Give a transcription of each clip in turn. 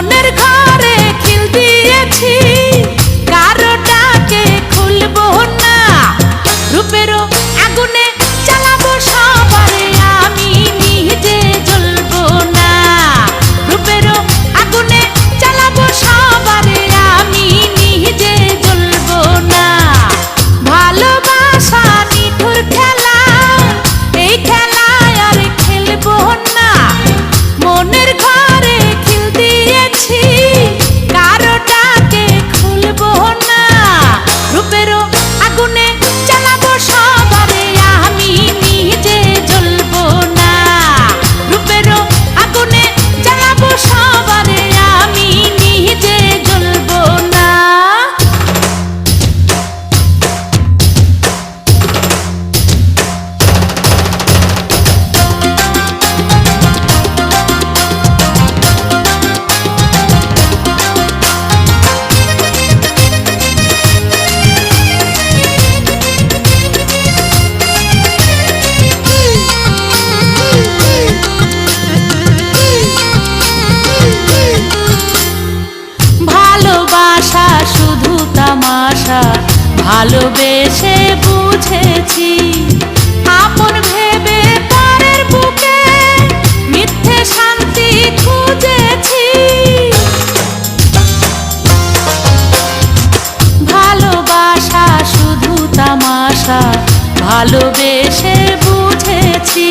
মনের ঘরে খিল দিয়েছি, কারো ডাকে খুলবো না। রূপেরও আগুনে জ্বালাবো সবারে, আমি নিজে জ্বলবো না। রূপেরও আগুনে জ্বালাবো সবারে, আমি নিজে জ্বলবো না। ভালোবাসা নিঠুর খেলা, এই খেলায় আর খেলবো না। মনের ঘরে খিল দিয়েছি, কারো ডাকে খুলবো না। রূপেরও আগুনে জ্বালাবো সবারে, আমি নিজে জ্বলবো না। রূপেরও আগুনে জ্বালাবো সবারে, আমি নিজে জ্বলবো না। ভালোবাসা শুধু তামাশা, ভালোবেসে বুঝেছি। আপন ভেবে পরের বুকে মিথ্যে শান্তি খুঁজেছি। ভালোবাসা শুধু তামাশা, ভালোবেসে বুঝেছি।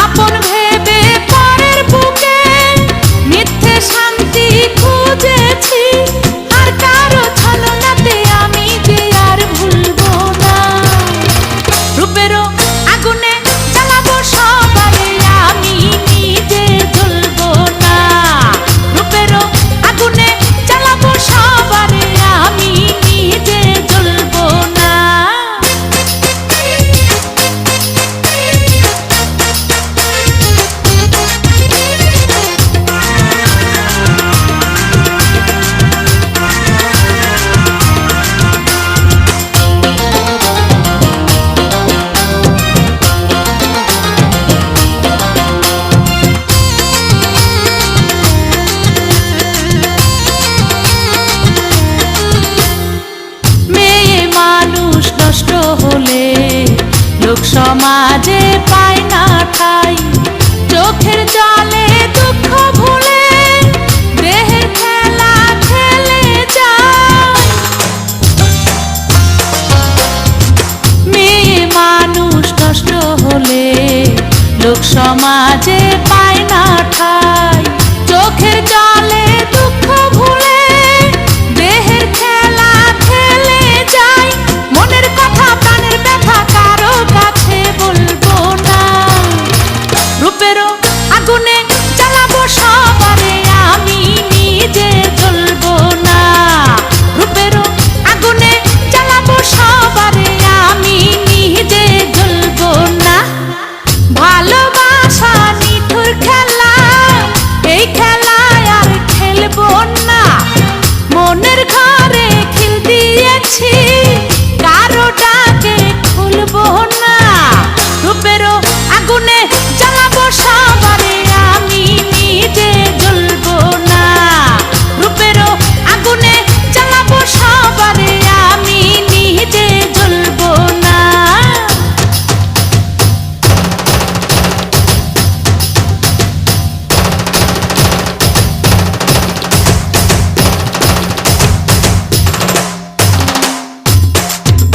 আপন ভেবে পরের বুকে মিথ্যে শান্তি খুঁজেছি। আর কারো ছলনাতে আমি যে আর ভুলবো না। রূপেরও আগুনে জ্বালাবো সবারে, আমি নিজে জ্বলবো না। রূপেরও আগুনে জ্বালাবো সবারে, আমি নিজে জ্বলবো না। মেয়ে মানুষ নষ্ট হলে লোক সমাজে পায় না ঠাই। চোখের জলে দুঃখ ভুলে